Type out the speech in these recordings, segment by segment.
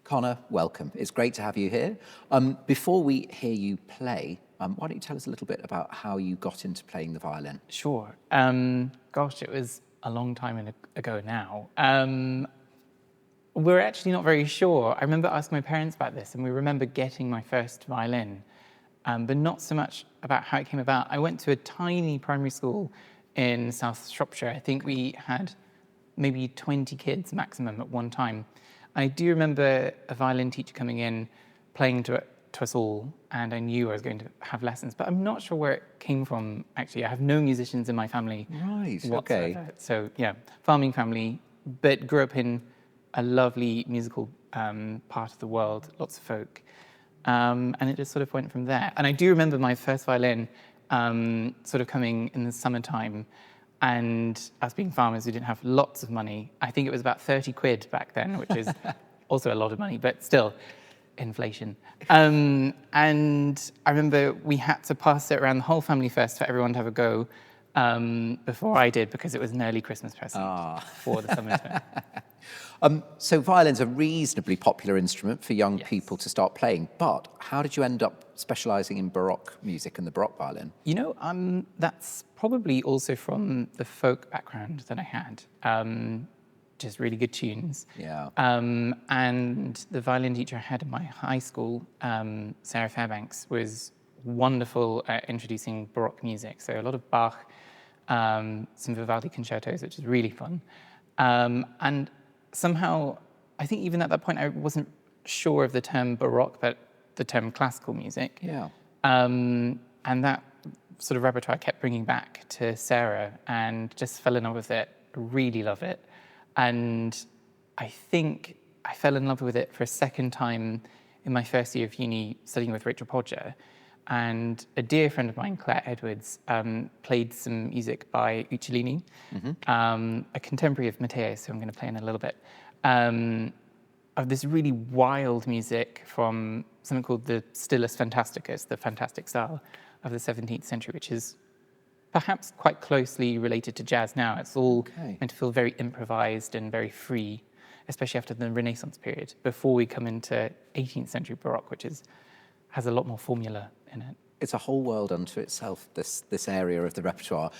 Conor, welcome. It's great to have you here. Before we hear you play, why don't you tell us a little bit about how you got into playing the violin? Sure. Gosh, it was a long time ago now. We're actually not very sure. I remember asking my parents about this, and we remember getting my first violin, but not so much about how it came about. I went to a tiny primary school in South Shropshire. I think we had maybe 20 kids maximum at one time. I do remember a violin teacher coming in, playing to us all, and I knew I was going to have lessons, but I'm not sure where it came from, actually. I have no musicians in my family whatsoever. Okay. So, yeah, farming family, but grew up in a lovely musical part of the world, lots of folk, and it just sort of went from there. And I do remember my first violin sort of coming in the summertime, and us being farmers who didn't have lots of money. I think it was about 30 quid back then, which is also a lot of money, but still, inflation. And I remember we had to pass it around the whole family first for everyone to have a go before I did, because it was an early Christmas present for the summer term. So violin's a reasonably popular instrument for young people to start playing, but how did you end up specialising in Baroque music and the Baroque violin? You know, that's probably also from the folk background that I had. Just really good tunes. Yeah. And the violin teacher I had in my high school, Sarah Fairbanks, was wonderful at introducing Baroque music. So a lot of Bach, some Vivaldi concertos, which is really fun. And somehow, I think even at that point, I wasn't sure of the term Baroque, but the term classical music. Yeah. And that sort of repertoire I kept bringing back to Sarah, and just fell in love with it, really love it. And I think I fell in love with it for a second time in my first year of uni, studying with Rachel Podger. And a dear friend of mine, Claire Edwards, played some music by Uccellini, a contemporary of Matteo's, who I'm going to play in a little bit, of this really wild music from something called the Stilus Fantasticus, the fantastic style of the 17th century, which is perhaps quite closely related to jazz now. It's all meant to feel very improvised and very free, especially after the Renaissance period, before we come into 18th century Baroque, which has a lot more formula in it. It's a whole world unto itself, this area of the repertoire.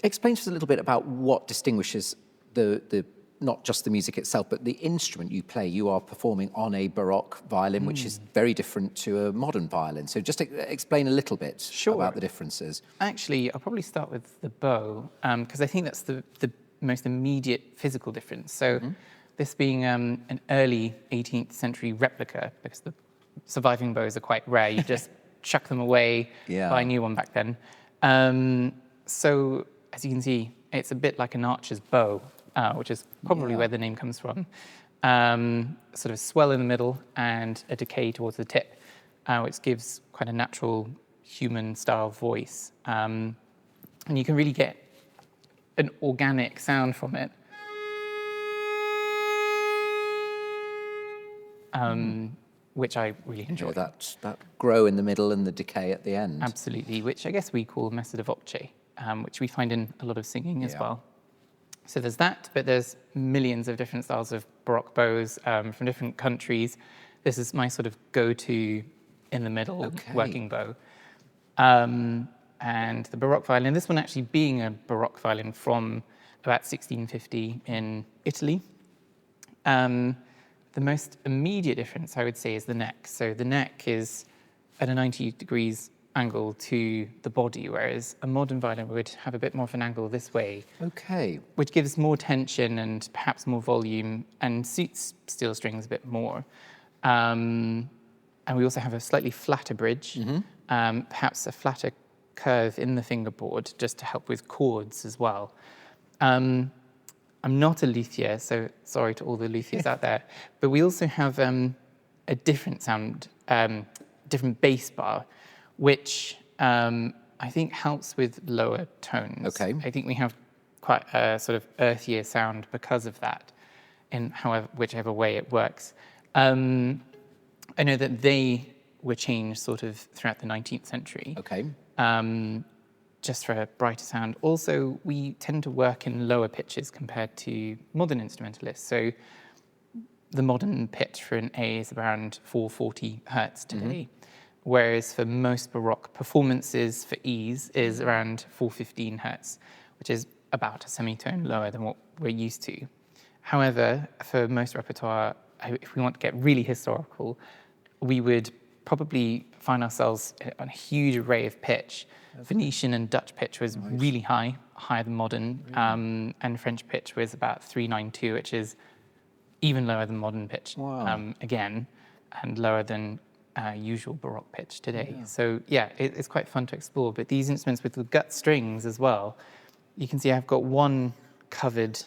Explain to us a little bit about what distinguishes the not just the music itself, but the instrument you play. You are performing on a Baroque violin, which is very different to a modern violin. So just explain a little bit about the differences. Actually, I'll probably start with the bow, because I think that's the most immediate physical difference. So this being an early 18th century replica, because the surviving bows are quite rare. You just chuck them away, buy a new one back then. So as you can see, it's a bit like an archer's bow, which is probably where the name comes from. Sort of swell in the middle and a decay towards the tip, which gives quite a natural human-style voice. And you can really get an organic sound from it. Which I really enjoy. That grow in the middle and the decay at the end. Absolutely, which I guess we call messa da voce, which we find in a lot of singing as well. So there's that, but there's millions of different styles of Baroque bows from different countries. This is my sort of go-to in the middle working bow. And the Baroque violin, this one actually being a Baroque violin from about 1650 in Italy. The most immediate difference, I would say, is the neck. So the neck is at a 90 degrees angle to the body, whereas a modern violin would have a bit more of an angle this way. Which gives more tension and perhaps more volume and suits steel strings a bit more. And we also have a slightly flatter bridge, perhaps a flatter curve in the fingerboard, just to help with chords as well. I'm not a luthier, so sorry to all the luthiers out there, but we also have a different sound, different bass bar, which I think helps with lower tones. I think we have quite a sort of earthier sound because of that, in whichever way it works. I know that they were changed sort of throughout the 19th century. Just for a brighter sound. Also, we tend to work in lower pitches compared to modern instrumentalists. So the modern pitch for an A is around 440 hertz today, whereas for most Baroque performances for E's is around 415 hertz, which is about a semitone lower than what we're used to. However, for most repertoire, if we want to get really historical, we would probably find ourselves on a huge array of pitch. Venetian and Dutch pitch was really high, higher than modern, and French pitch was about 392, which is even lower than modern pitch, again, and lower than usual Baroque pitch today. So yeah, it's quite fun to explore. But these instruments with the gut strings as well, you can see I've got one covered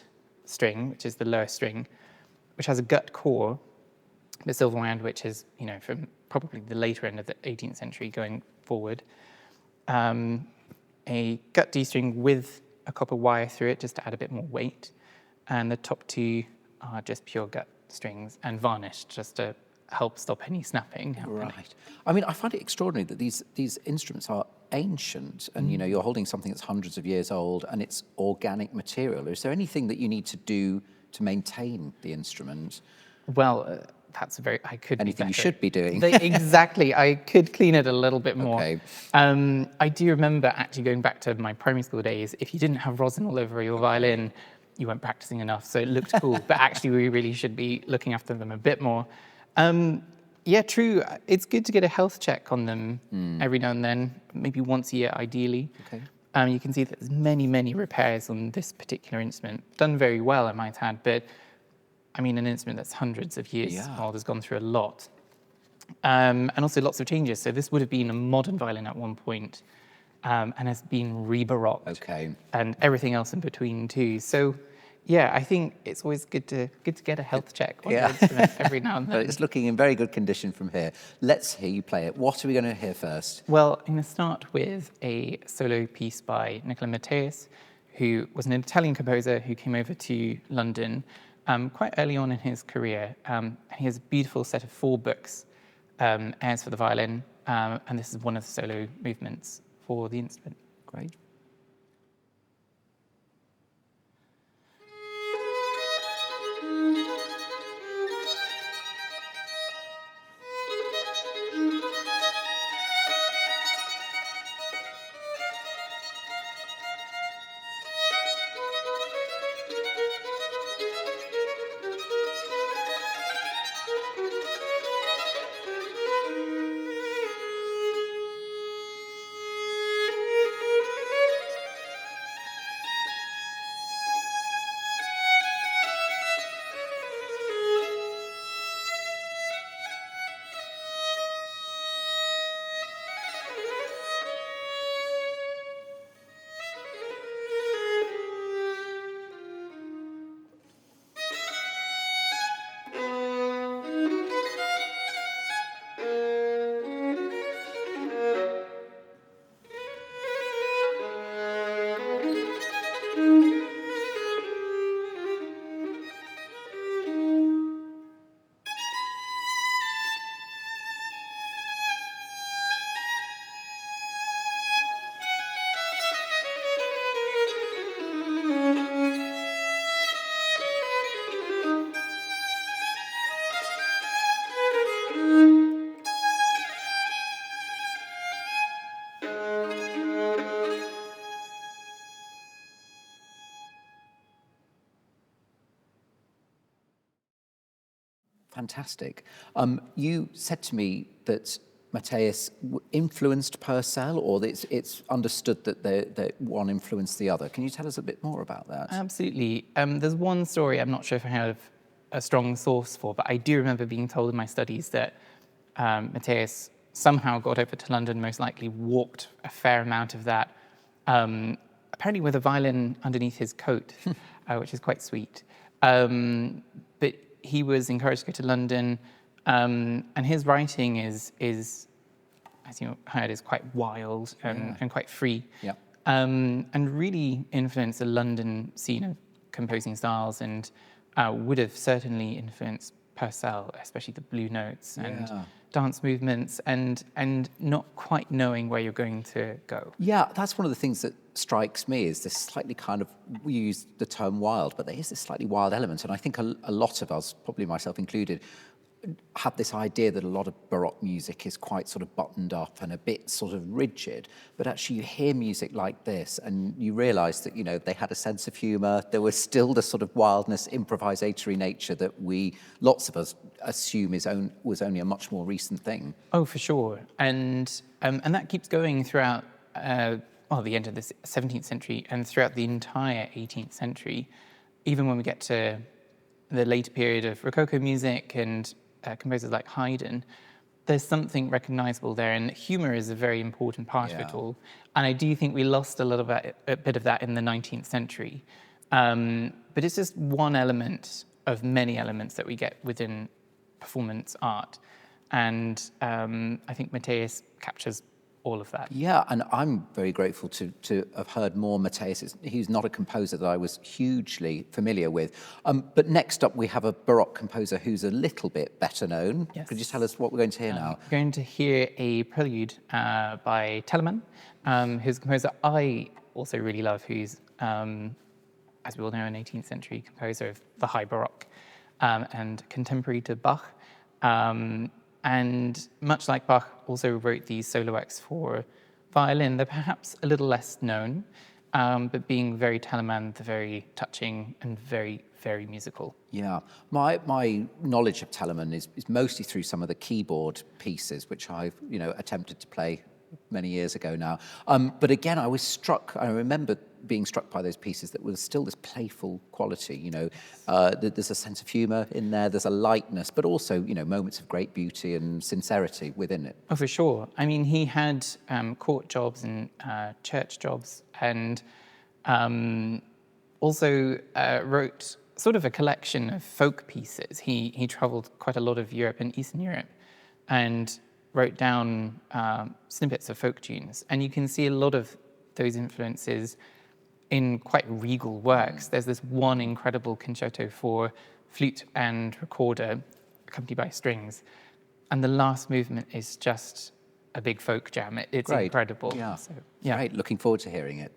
string, which is the lowest string, which has a gut core, the silver wound, which is, you know, from probably the later end of the 18th century going forward. A gut D string with a copper wire through it just to add a bit more weight. And the top two are just pure gut strings and varnished just to help stop any snapping happening. Right. I mean, I find it extraordinary that these instruments are ancient and, you know, you're holding something that's hundreds of years old and it's organic material. Is there anything that you need to do to maintain the instrument? Well, that's I could Anything be you should be doing. Exactly. I could clean it a little bit more. Okay. I do remember actually going back to my primary school days, if you didn't have rosin all over your violin, you weren't practicing enough, so it looked cool. But actually, we really should be looking after them a bit more. Yeah, true. It's good to get a health check on them every now and then, maybe once a year, ideally. Okay. You can see that there's many, many repairs on this particular instrument. Done very well, I might add, but I mean, an instrument that's hundreds of years old has gone through a lot. And also lots of changes. So this would have been a modern violin at one point, and has been re-baroqued. Okay. And everything else in between too. So yeah, I think it's always good to get a health check on your instrument every now and then. But it's looking in very good condition from here. Let's hear you play it. What are we going to hear first? Well, I'm going to start with a solo piece by Nicola Matteus, who was an Italian composer who came over to London quite early on in his career. He has a beautiful set of 4 books, airs for the violin, and this is one of the solo movements for the instrument. Great. Fantastic. You said to me that Matteus influenced Purcell, or that it's understood that one influenced the other. Can you tell us a bit more about that? Absolutely. There's one story I'm not sure if I have a strong source for, but I do remember being told in my studies that Matteus somehow got over to London, most likely walked a fair amount of that, apparently with a violin underneath his coat, which is quite sweet. But he was encouraged to go to London, and his writing is, as you heard, is quite wild and quite free, and really influenced the London scene of composing styles, and would have certainly influenced per cell, especially the blue notes and Yeah. dance movements, and not quite knowing where you're going to go. Yeah, that's one of the things that strikes me is this slightly kind of, we use the term wild, but there is this slightly wild element. And I think a lot of us, probably myself included, have this idea that a lot of Baroque music is quite sort of buttoned up and a bit sort of rigid, but actually you hear music like this and you realise that, you know, they had a sense of humour, there was still the sort of wildness, improvisatory nature that lots of us assume was only a much more recent thing. Oh, for sure. And that keeps going throughout, the end of the 17th century and throughout the entire 18th century, even when we get to the later period of Rococo music and composers like Haydn, there's something recognizable there, and humor is a very important part of it all. And I do think we lost a bit of that in the 19th century. But it's just one element of many elements that we get within performance art. And I think Matthias captures all of that. Yeah, and I'm very grateful to have heard more Matthias. He's not a composer that I was hugely familiar with. But next up, we have a Baroque composer who's a little bit better known. Yes. Could you tell us what we're going to hear now? We're going to hear a prelude by Telemann, who's a composer I also really love, who's, as we all know, an 18th century composer of the High Baroque and contemporary to Bach. And much like Bach, also wrote these solo works for violin. They're perhaps a little less known, but being very Telemann, they're very touching and very, very musical. Yeah, my knowledge of Telemann is mostly through some of the keyboard pieces, which I've attempted to play many years ago now. But again, I remember being struck by those pieces that was still this playful quality, there's a sense of humour in there, there's a lightness, but also, moments of great beauty and sincerity within it. Oh, for sure. I mean, he had court jobs and church jobs, and also wrote sort of a collection of folk pieces. He travelled quite a lot of Europe and Eastern Europe and wrote down snippets of folk tunes. And you can see a lot of those influences in quite regal works. There's this one incredible concerto for flute and recorder, accompanied by strings. And the last movement is just a big folk jam. It's Great. incredible. Yeah. So, yeah. Great, looking forward to hearing it.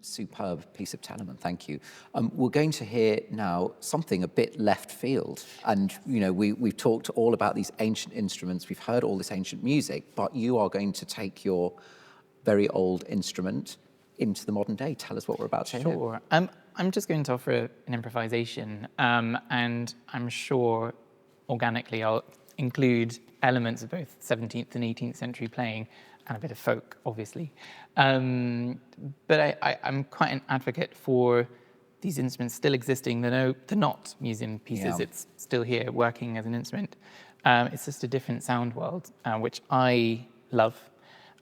Superb piece of Telemann, thank you. We're going to hear now something a bit left field. And, you know, we've talked all about these ancient instruments, we've heard all this ancient music, but you are going to take your very old instrument into the modern day. Tell us what we're about to hear. Sure. I'm just going to offer an improvisation, and I'm sure organically I'll include elements of both 17th and 18th century playing and a bit of folk, obviously. But I'm quite an advocate for these instruments still existing. They're not museum pieces. Yeah. It's still here working as an instrument. It's just a different sound world, which I love.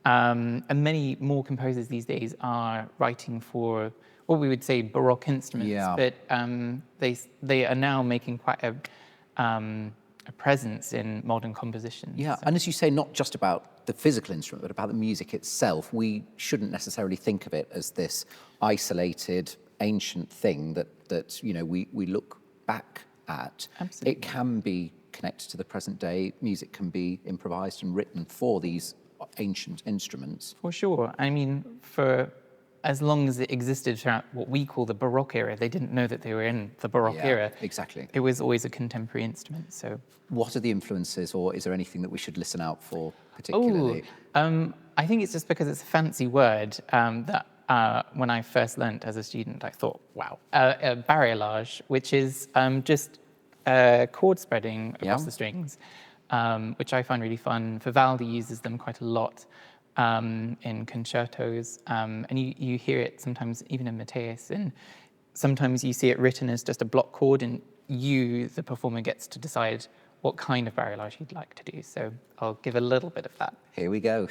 And many more composers these days are writing for what we would say Baroque instruments, Yeah. but they are now making quite a presence in modern compositions. Yeah, So- and as you say, not just about the physical instrument, but about the music itself. We shouldn't necessarily think of it as this isolated, ancient thing that you know, we look back at. Absolutely. It can be connected to the present day. Music can be improvised and written for these ancient instruments. For sure. I mean, for as long as it existed throughout what we call the Baroque era, they didn't know that they were in the Baroque Yeah, era. exactly. It was always a contemporary instrument, so... What are the influences, or is there anything that we should listen out for particularly? I think it's just because it's a fancy word that when I first learnt as a student, I thought, wow. Barrelage, which is just chord spreading across Yeah. the strings, which I find really fun. Vivaldi uses them quite a lot in concertos, and you hear it sometimes even in Matthäus, and sometimes you see it written as just a block chord, and you, the performer, gets to decide what kind of barrelage you'd like to do. So I'll give a little bit of that. Here we go.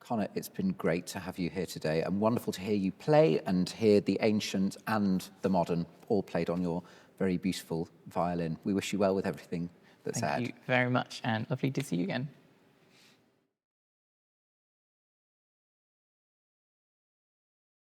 Conor, it's been great to have you here today and wonderful to hear you play and hear the ancient and the modern all played on your very beautiful violin. We wish you well with everything that's ahead. Thank you very much, and lovely to see you again.